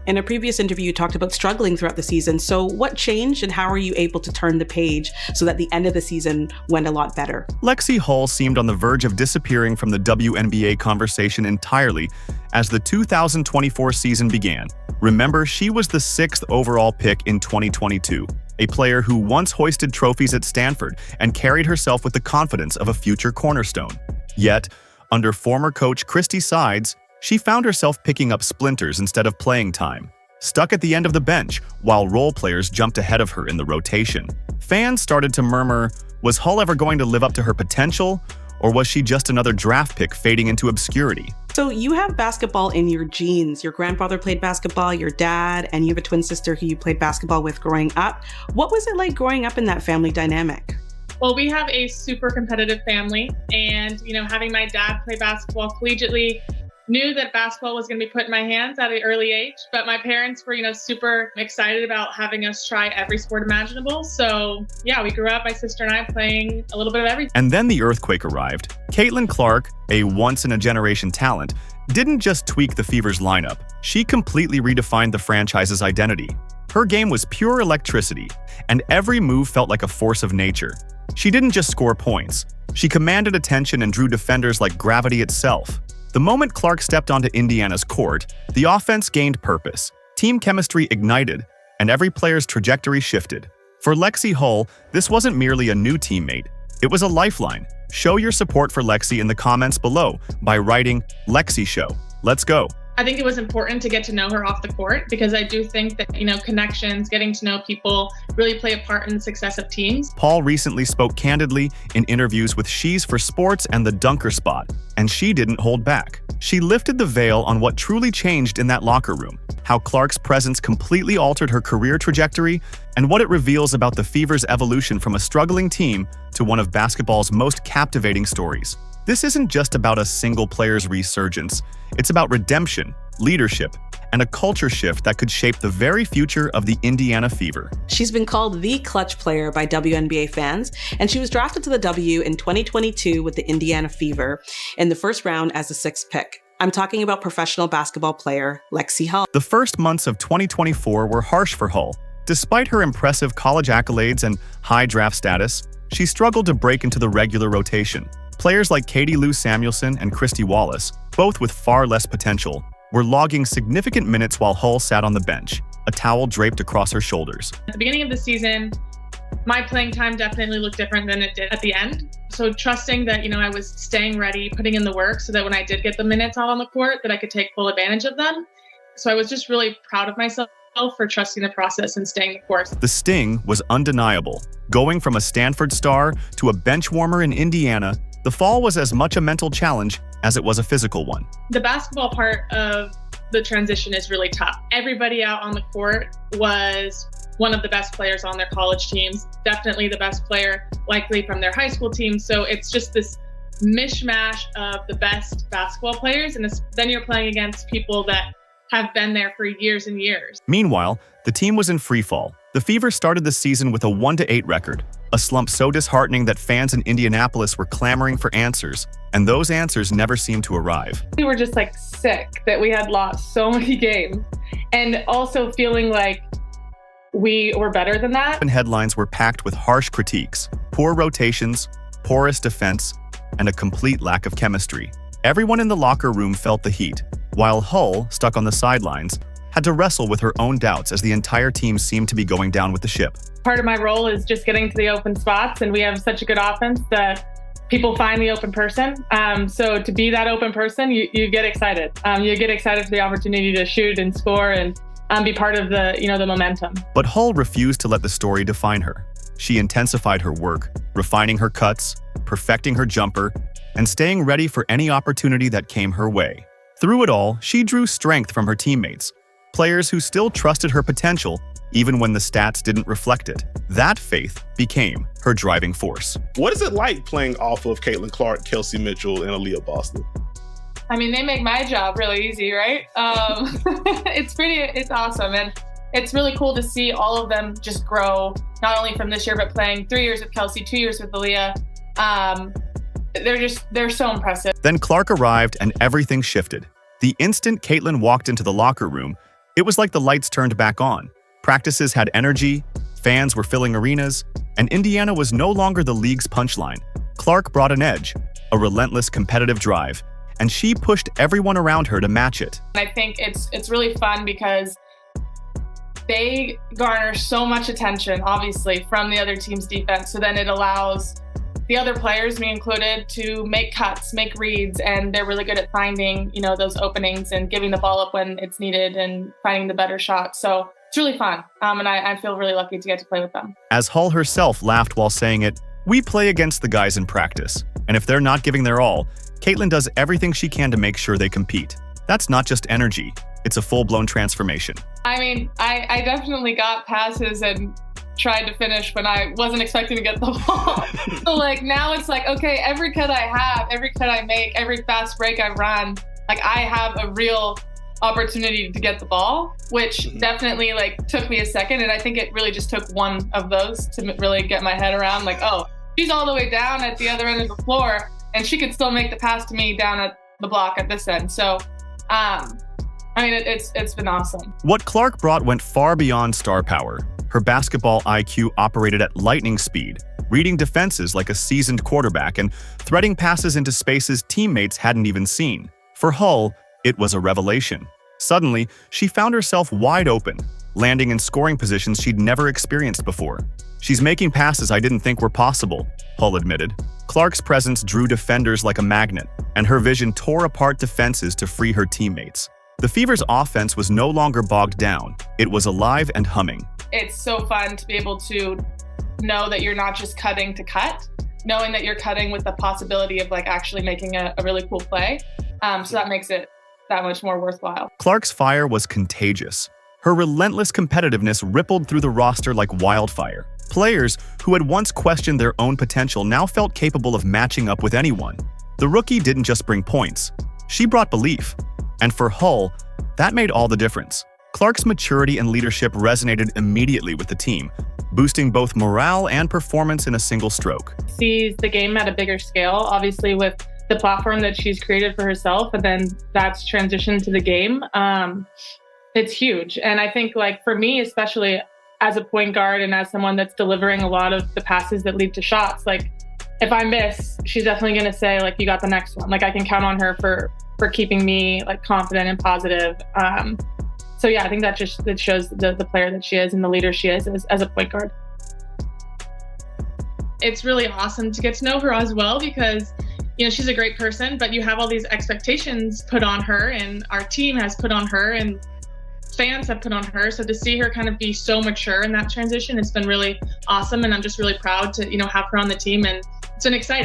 In a previous interview, you talked about struggling throughout the season. So what changed and how are you able to turn the page so that the end of the season went a lot better? Lexie Hull seemed on the verge of disappearing from the WNBA conversation entirely as the 2024 season began. Remember, she was the 6th overall pick in 2022, a player who once hoisted trophies at Stanford and carried herself with the confidence of a future cornerstone. Yet, under former coach Christy Sides, she found herself picking up splinters instead of playing time, stuck at the end of the bench while role players jumped ahead of her in the rotation. Fans started to murmur, was Hull ever going to live up to her potential, or was she just another draft pick fading into obscurity? So you have basketball in your genes. Your grandfather played basketball, your dad, and you have a twin sister who you played basketball with growing up. What was it like growing up in that family dynamic? Well, we have a super competitive family, and having my dad play basketball collegiately, knew that basketball was going to be put in my hands at an early age, but my parents were, super excited about having us try every sport imaginable. So yeah, we grew up, my sister and I, playing a little bit of everything. And then the earthquake arrived. Caitlin Clark, a once-in-a-generation talent, didn't just tweak the Fever's lineup. She completely redefined the franchise's identity. Her game was pure electricity, and every move felt like a force of nature. She didn't just score points. She commanded attention and drew defenders like gravity itself. The moment Clark stepped onto Indiana's court, the offense gained purpose, team chemistry ignited, and every player's trajectory shifted. For Lexie Hull, this wasn't merely a new teammate, it was a lifeline. Show your support for Lexie in the comments below by writing Lexie Show. Let's go. I think it was important to get to know her off the court because I do think that, connections, getting to know people really play a part in the success of teams. Paul recently spoke candidly in interviews with She's for Sports and The Dunker Spot, and she didn't hold back. She lifted the veil on what truly changed in that locker room, how Clark's presence completely altered her career trajectory, and what it reveals about the Fever's evolution from a struggling team to one of basketball's most captivating stories. This isn't just about a single player's resurgence. It's about redemption, leadership, and a culture shift that could shape the very future of the Indiana Fever. She's been called the clutch player by WNBA fans, and she was drafted to the W in 2022 with the Indiana Fever in the first round as the 6th pick. I'm talking about professional basketball player Lexie Hull. The first months of 2024 were harsh for Hull. Despite her impressive college accolades and high draft status, she struggled to break into the regular rotation. Players like Katie Lou Samuelson and Christy Wallace, both with far less potential, were logging significant minutes while Hull sat on the bench, a towel draped across her shoulders. At the beginning of the season, my playing time definitely looked different than it did at the end. So trusting that, I was staying ready, putting in the work so that when I did get the minutes out on the court, that I could take full advantage of them. So I was just really proud of myself for trusting the process and staying the course. The sting was undeniable. Going from a Stanford star to a bench warmer in Indiana, the fall was as much a mental challenge as it was a physical one. The basketball part of the transition is really tough. Everybody out on the court was one of the best players on their college teams, definitely the best player likely from their high school team. So it's just this mishmash of the best basketball players, and then you're playing against people that have been there for years and years. Meanwhile, the team was in freefall. The Fever started the season with a 1-8 record, a slump so disheartening that fans in Indianapolis were clamoring for answers, and those answers never seemed to arrive. We were just sick that we had lost so many games, and also feeling like we were better than that. And headlines were packed with harsh critiques, poor rotations, porous defense, and a complete lack of chemistry. Everyone in the locker room felt the heat, while Hull, stuck on the sidelines, had to wrestle with her own doubts as the entire team seemed to be going down with the ship. Part of my role is just getting to the open spots, and we have such a good offense that people find the open person. So to be that open person, you get excited. You get excited for the opportunity to shoot and score and be part of the momentum. But Hull refused to let the story define her. She intensified her work, refining her cuts, perfecting her jumper, and staying ready for any opportunity that came her way. Through it all, she drew strength from her teammates, players who still trusted her potential even when the stats didn't reflect it. That faith became her driving force. What is it like playing off of Caitlin Clark, Kelsey Mitchell, and Aaliyah Boston? I mean, they make my job really easy, right? It's awesome. And it's really cool to see all of them just grow, not only from this year, but playing 3 years with Kelsey, 2 years with Aaliyah. They're so impressive. Then Clark arrived and everything shifted. The instant Caitlin walked into the locker room, It was like the lights turned back on. Practices had energy, fans were filling arenas, and Indiana was no longer the league's punchline. Clark brought an edge, a relentless competitive drive, and she pushed everyone around her to match it. I think it's really fun because they garner so much attention, obviously, from the other team's defense. So then it allows the other players, me included, to make cuts, make reads, and they're really good at finding, those openings and giving the ball up when it's needed and finding the better shot. So it's really fun, and I feel really lucky to get to play with them. As Hull herself laughed while saying it, "We play against the guys in practice, and if they're not giving their all, Caitlin does everything she can to make sure they compete." That's not just energy, it's a full-blown transformation. I mean, I definitely got passes and tried to finish when I wasn't expecting to get the ball. So now it's okay, every cut I have, every cut I make, every fast break I run, I have a real opportunity to get the ball, which definitely took me a second. And I think it really just took one of those to really get my head around oh, she's all the way down at the other end of the floor and she could still make the pass to me down at the block at this end. So, it's been awesome. What Clark brought went far beyond star power. Her basketball IQ operated at lightning speed, reading defenses like a seasoned quarterback and threading passes into spaces teammates hadn't even seen. For Hull, it was a revelation. Suddenly, she found herself wide open, landing in scoring positions she'd never experienced before. "She's making passes I didn't think were possible," Hull admitted. Clark's presence drew defenders like a magnet, and her vision tore apart defenses to free her teammates. The Fever's offense was no longer bogged down. It was alive and humming. It's so fun to be able to know that you're not just cutting to cut, knowing that you're cutting with the possibility of actually making a really cool play. So that makes it that much more worthwhile. Clark's fire was contagious. Her relentless competitiveness rippled through the roster like wildfire. Players who had once questioned their own potential now felt capable of matching up with anyone. The rookie didn't just bring points. She brought belief. And for Hull, that made all the difference. Clark's maturity and leadership resonated immediately with the team, boosting both morale and performance in a single stroke. Sees the game at a bigger scale, obviously with the platform that she's created for herself, and then that's transitioned to the game. It's huge. And I think for me, especially as a point guard and as someone that's delivering a lot of the passes that lead to shots, if I miss, she's definitely going to say, you got the next one. I can count on her for keeping me confident and positive. So yeah, I think that shows the player that she is and the leader she is as a point guard. It's really awesome to get to know her as well because, she's a great person, but you have all these expectations put on her and our team has put on her and fans have put on her. So to see her kind of be so mature in that transition, it's been really awesome. And I'm just really proud to, have her on the team, and it's been exciting.